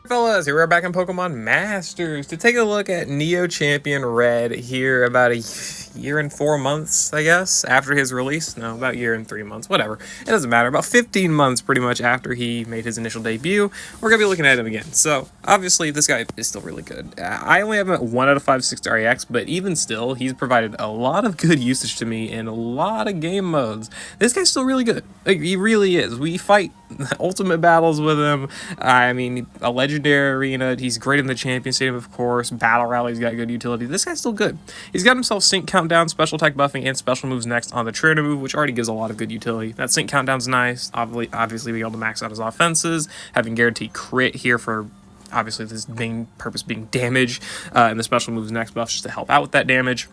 Fellas, here we're back in Pokemon Masters to take a look at Neo Champion Red here about a year and 4 months, I guess, after his release. No, about a year and 3 months, whatever. It doesn't matter. About 15 months pretty much after he made his initial debut, we're going to be looking at him again. So, obviously, this guy is still really good. I only have him at 1 out of 5 6-star EX, but even still, he's provided a lot of good usage to me in a lot of game modes. This guy's still really good. Like, he really is. We fight ultimate battles with him. I mean, a legendary arena. He's great in the champion stadium, of course. Battle rally's got good utility. This guy's still good. He's got himself sync countdown, special attack buffing, and special moves next on the trainer move, which already gives a lot of good utility. That sync countdown's nice. Obviously being able to max out his offenses, having guaranteed crit here for obviously this main purpose being damage, and the special moves next buff just to help out with that damage.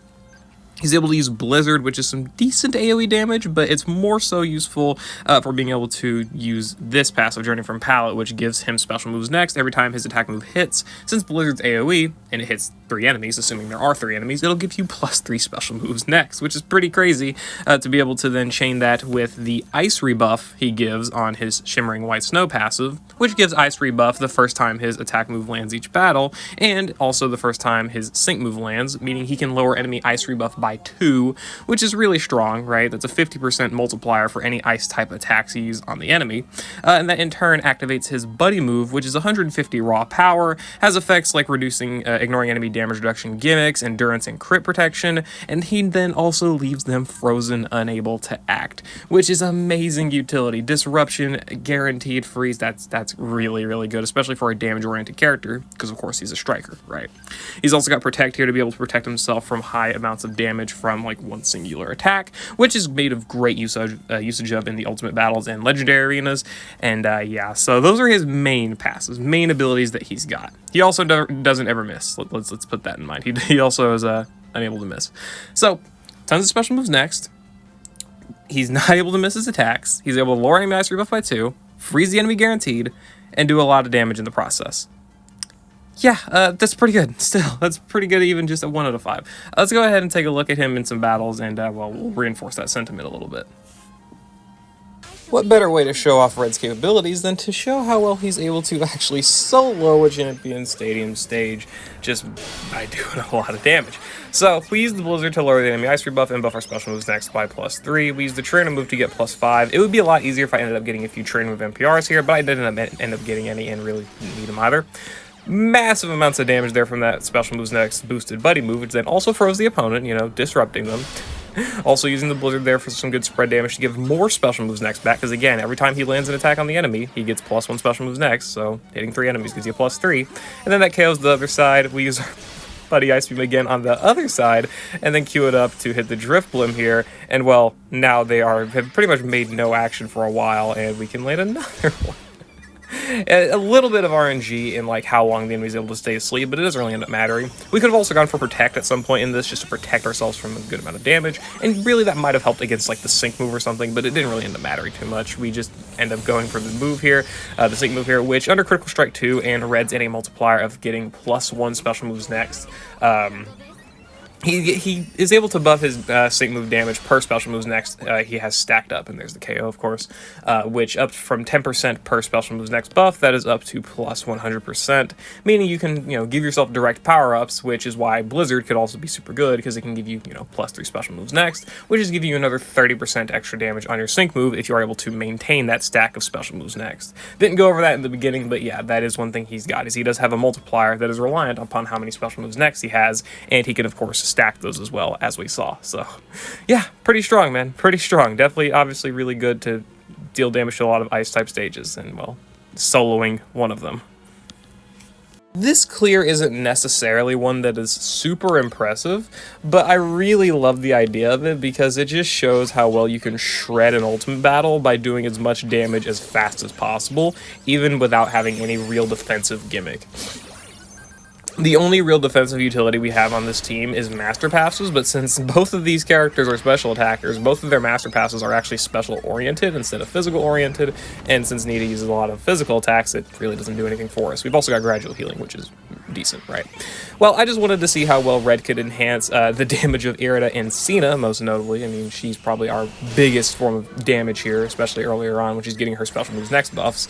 He's able to use Blizzard, which is some decent AoE damage, but it's more so useful for being able to use this passive, Journey from Palette, which gives him special moves next every time his attack move hits. Since Blizzard's AoE, and it hits 3 enemies, assuming there are 3 enemies, it'll give you +3 special moves next, which is pretty crazy to be able to then chain that with the Ice rebuff he gives on his Shimmering White Snow passive, which gives Ice rebuff the first time his attack move lands each battle, and also the first time his sync move lands, meaning he can lower enemy Ice rebuff by 2, which is really strong, right? That's a 50% multiplier for any ice type attacks he uses on the enemy. And that in turn activates his buddy move, which is 150 raw power, has effects like reducing, ignoring enemy damage reduction gimmicks, endurance, and crit protection, and he then also leaves them frozen, unable to act, which is amazing utility. Disruption, guaranteed freeze, that's really, really good, especially for a damage-oriented character, because of course he's a striker, right? He's also got Protect here to be able to protect himself from high amounts of damage from like one singular attack, which is made of great usage of in the ultimate battles and legendary arenas. And yeah, so those are his main passes, main abilities that he's got. He also doesn't ever miss. Let's put that in mind. He also is unable to miss. So tons of special moves next. He's not able to miss his attacks. He's able to lower enemy ice rebuff by 2, freeze the enemy guaranteed, and do a lot of damage in the process. Yeah, that's pretty good. Still, that's pretty good even just at 1 out of 5. Let's go ahead and take a look at him in some battles, and, well, we'll reinforce that sentiment a little bit. What better way to show off Red's capabilities than to show how well he's able to actually solo a champion stadium stage just by doing a lot of damage. So, we use the Blizzard to lower the enemy ice rebuff and buff our special moves next by +3. We use the trainer move to get +5. It would be a lot easier if I ended up getting a few trainer move NPRs here, but I didn't end up getting any and really didn't need them either. Massive amounts of damage there from that special moves next boosted buddy move, which then also froze the opponent, you know, disrupting them. Also using the Blizzard there for some good spread damage to give more special moves next back, because again, every time he lands an attack on the enemy, he gets +1 special moves next, so hitting 3 enemies gives you +3. And then that KOs the other side. We use our buddy Ice Beam again on the other side, and then queue it up to hit the Drift Blim here, and well, now they have pretty much made no action for a while, and we can land another one. A little bit of RNG in like how long the enemy's able to stay asleep, but it doesn't really end up mattering. We could have also gone for Protect at some point in this just to protect ourselves from a good amount of damage, and really that might have helped against like the sync move or something, but it didn't really end up mattering too much. We just end up going for the move here, the sync move here, which under Critical Strike 2 and Red's NA multiplier of getting +1 special moves next, he is able to buff his sync move damage per special moves next. He has stacked up, and there's the KO, of course, which up from 10% per special moves next buff, that is up to +100%, meaning you can, you know, give yourself direct power-ups, which is why Blizzard could also be super good, because it can give you, you know, +3 special moves next, which is giving you another 30% extra damage on your sync move if you are able to maintain that stack of special moves next. Didn't go over that in the beginning, but yeah, that is one thing he's got, is he does have a multiplier that is reliant upon how many special moves next he has, and he can, of course, stack those as well, as we saw. So yeah, pretty strong, man, pretty strong. Definitely, obviously really good to deal damage to a lot of ice type stages, and well, soloing one of them. This clear isn't necessarily one that is super impressive, but I really love the idea of it because it just shows how well you can shred an ultimate battle by doing as much damage as fast as possible, even without having any real defensive gimmick. The only real defensive utility we have on this team is Master Passes, but since both of these characters are special attackers, both of their Master Passes are actually special-oriented instead of physical-oriented, and since Nita uses a lot of physical attacks, it really doesn't do anything for us. We've also got Gradual Healing, which is decent, right? Well, I just wanted to see how well Red could enhance the damage of Eriott and Cena, most notably. I mean, she's probably our biggest form of damage here, especially earlier on when she's getting her special moves next buffs.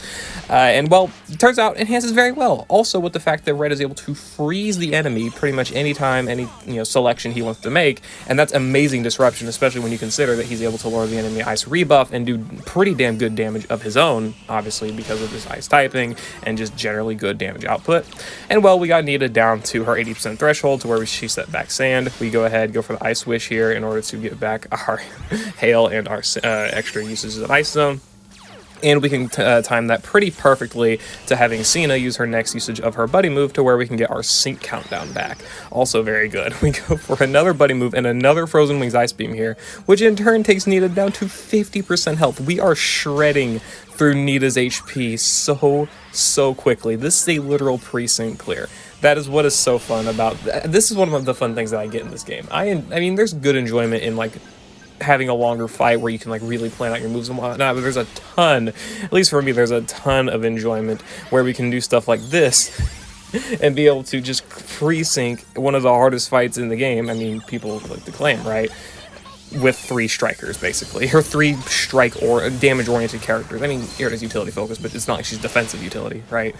And, well, it turns out enhances very well. Also, with the fact that Red is able to freeze the enemy pretty much anytime, any selection he wants to make, and that's amazing disruption, especially when you consider that he's able to lower the enemy ice rebuff and do pretty damn good damage of his own, obviously because of his ice typing and just generally good damage output. And, well, we got Nita down to her 80% threshold to where she set back sand. We go ahead, go for the ice wish here in order to get back our hail and our extra usages of ice zone. And we can time that pretty perfectly to having Cena use her next usage of her buddy move to where we can get our sync countdown back. Also very good. We go for another buddy move and another Frozen Wings Ice Beam here, which in turn takes Nita down to 50% health. We are shredding through Nita's HP so quickly. This is a literal pre-sync clear. That is what is so fun about this. Is one of the fun things that I get in this game. I mean, there's good enjoyment in like having a longer fight where you can like really plan out your moves and whatnot, but there's a ton, at least for me, there's a ton of enjoyment where we can do stuff like this and be able to just pre-sync one of the hardest fights in the game. I mean, people like to claim, right? With 3 strikers, basically, or 3 strike or damage-oriented characters. I mean, Eriott's utility focus, but it's not like she's defensive utility, right?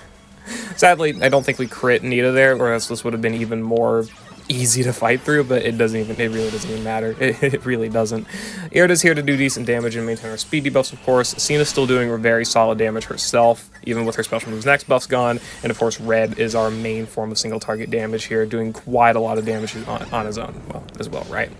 Sadly, I don't think we crit Nita there, or else this would have been even more easy to fight through, but it really doesn't even matter. It really doesn't. Eriott is here to do decent damage and maintain our speed debuffs, of course. Cena's still doing very solid damage herself, even with her special moves next buffs gone. And of course, Red is our main form of single target damage here, doing quite a lot of damage on his own, as well, right?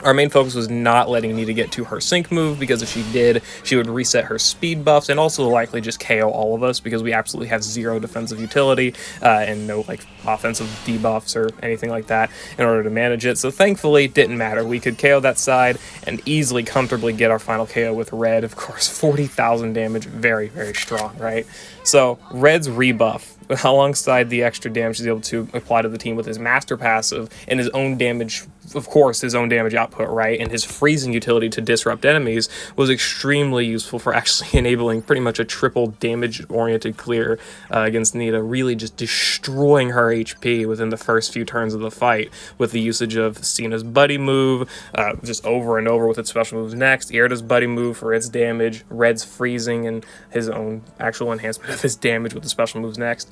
Our main focus was not letting Nita get to her sync move, because if she did, she would reset her speed buffs and also likely just KO all of us, because we absolutely have 0 defensive utility and no like offensive debuffs or anything like that in order to manage it. So thankfully, it didn't matter. We could KO that side and easily, comfortably get our final KO with Red. Of course, 40,000 damage, very, very strong, right? So Red's rebuff, alongside the extra damage he's able to apply to the team with his master passive and his own damage, of course, his own damage output, right, and his freezing utility to disrupt enemies, was extremely useful for actually enabling pretty much a triple damage-oriented clear against Nita, really just destroying her HP within the first few turns of the fight with the usage of Cena's buddy move, just over and over with its special moves next, Eriott's buddy move for its damage, Red's freezing and his own actual enhancement of his damage with the special moves next.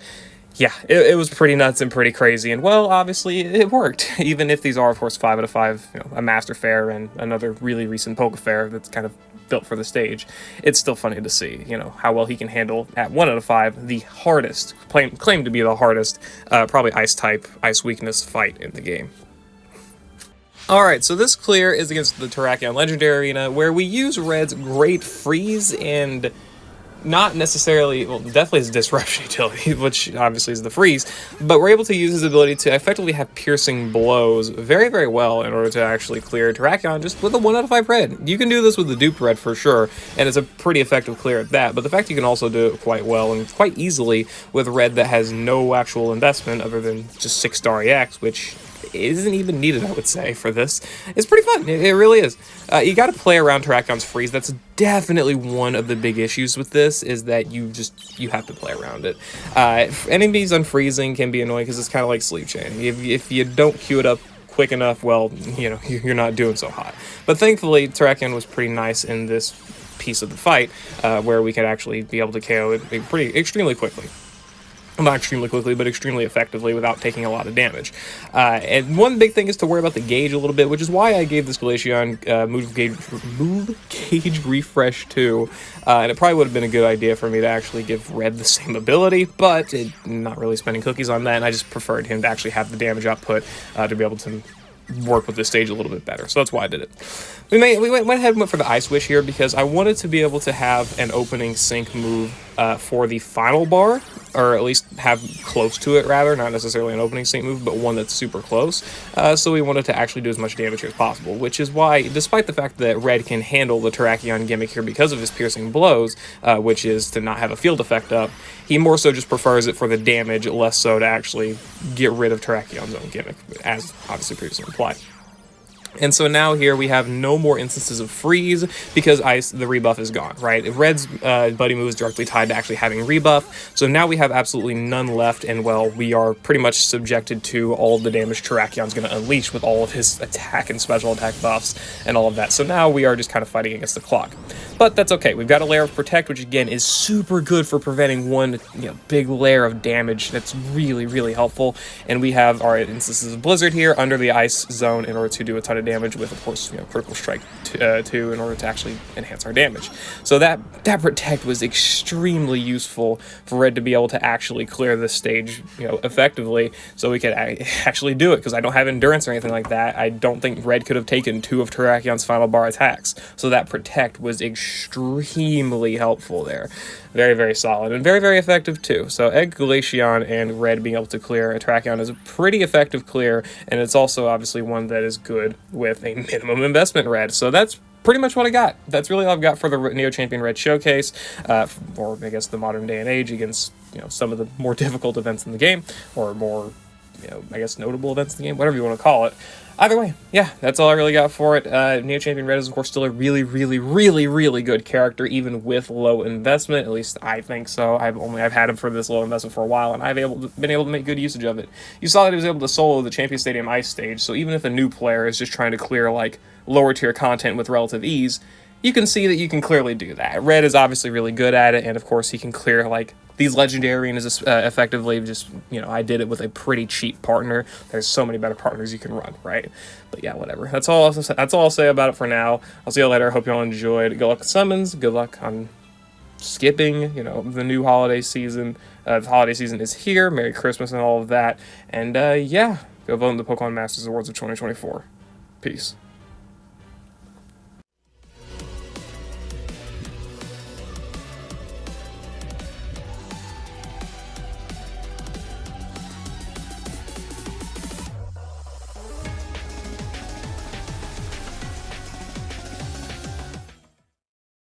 Yeah, it was pretty nuts and pretty crazy, and well, obviously it worked. Even if these are, of course, 5 out of 5, a Master Fair and another really recent Poke Fair that's kind of built for the stage, it's still funny to see, how well he can handle at 1 out of 5 the hardest, claimed to be the hardest, probably Ice type, Ice weakness fight in the game. Alright, so this clear is against the Terrakion Legendary Arena, where we use Red's Great Freeze and not necessarily, well, definitely his disruption utility, which obviously is the freeze, but we're able to use his ability to effectively have piercing blows very, very well in order to actually clear Terrakion just with a 1 out of 5 red. You can do this with the duped red for sure, and it's a pretty effective clear at that, but the fact you can also do it quite well and quite easily with red that has no actual investment other than just 6-star EX, which isn't even needed, I would say, for this. It's pretty fun. It really is. You got to play around Terrakion's freeze. That's definitely one of the big issues with this, is that you have to play around it. Enemies unfreezing can be annoying because it's kind of like sleep chain. If you don't queue it up quick enough, well, you're not doing so hot. But thankfully, Terrakion was pretty nice in this piece of the fight, where we could actually be able to KO it extremely quickly. Not extremely quickly, but extremely effectively without taking a lot of damage. And one big thing is to worry about the gauge a little bit, which is why I gave this Glaceon move gauge refresh 2. And it probably would have been a good idea for me to actually give Red the same ability, but not really spending cookies on that, and I just preferred him to actually have the damage output to be able to work with this stage a little bit better. So that's why I did it. We went ahead and went for the Ice Wish here because I wanted to be able to have an opening sync move for the final bar, or at least have close to it, rather, not necessarily an opening sync move, but one that's super close. So we wanted to actually do as much damage here as possible, which is why, despite the fact that Red can handle the Terrakion gimmick here because of his piercing blows, which is to not have a field effect up, he more so just prefers it for the damage, less so to actually get rid of Terrakion's own gimmick, as obviously previously implied. And so now here we have no more instances of freeze because ice, the rebuff is gone, right? Red's buddy move is directly tied to actually having rebuff. So now we have absolutely none left, and well, we are pretty much subjected to all the damage Terrakion's going to unleash with all of his attack and special attack buffs and all of that. So now we are just kind of fighting against the clock. But that's okay. We've got a layer of Protect, which again is super good for preventing one big layer of damage. That's really, really helpful. And we have our instances of Blizzard here under the ice zone in order to do a ton of damage with, of course, critical strike too, in order to actually enhance our damage. So that Protect was extremely useful for Red to be able to actually clear this stage, effectively, so we could actually do it. Because I don't have endurance or anything like that. I don't think Red could have taken 2 of Terrakion's final bar attacks. So that Protect was extremely helpful there. Very, very solid and very, very effective too. So Egg, Glaceon, and Red being able to clear a Terrakion is a pretty effective clear, and it's also obviously one that is good with a minimum investment Red. So that's pretty much what I got. That's really all I've got for the Neo Champion Red Showcase, or I guess the modern day and age against some of the more difficult events in the game, or more I guess notable events in the game, whatever you want to call it. Either way, yeah, that's all I really got for it. Neo Champion Red is, of course, still a really, really, really, really good character, even with low investment. At least I think so. I've had him for this low investment for a while, and I've been able to make good usage of it. You saw that he was able to solo the Champion Stadium Ice stage, so even if a new player is just trying to clear, like, lower tier content with relative ease, you can see that you can clearly do that. Red is obviously really good at it, and of course he can clear, like, these legendary arenas effectively. Just, I did it with a pretty cheap partner. There's so many better partners you can run, right? But yeah, whatever. That's all I'll say about it for now. I'll see you later. Hope you all enjoyed. Good luck with summons. Good luck on skipping, the new holiday season. The holiday season is here. Merry Christmas and all of that. And yeah, go vote in the Pokemon Masters Awards of 2024. Peace.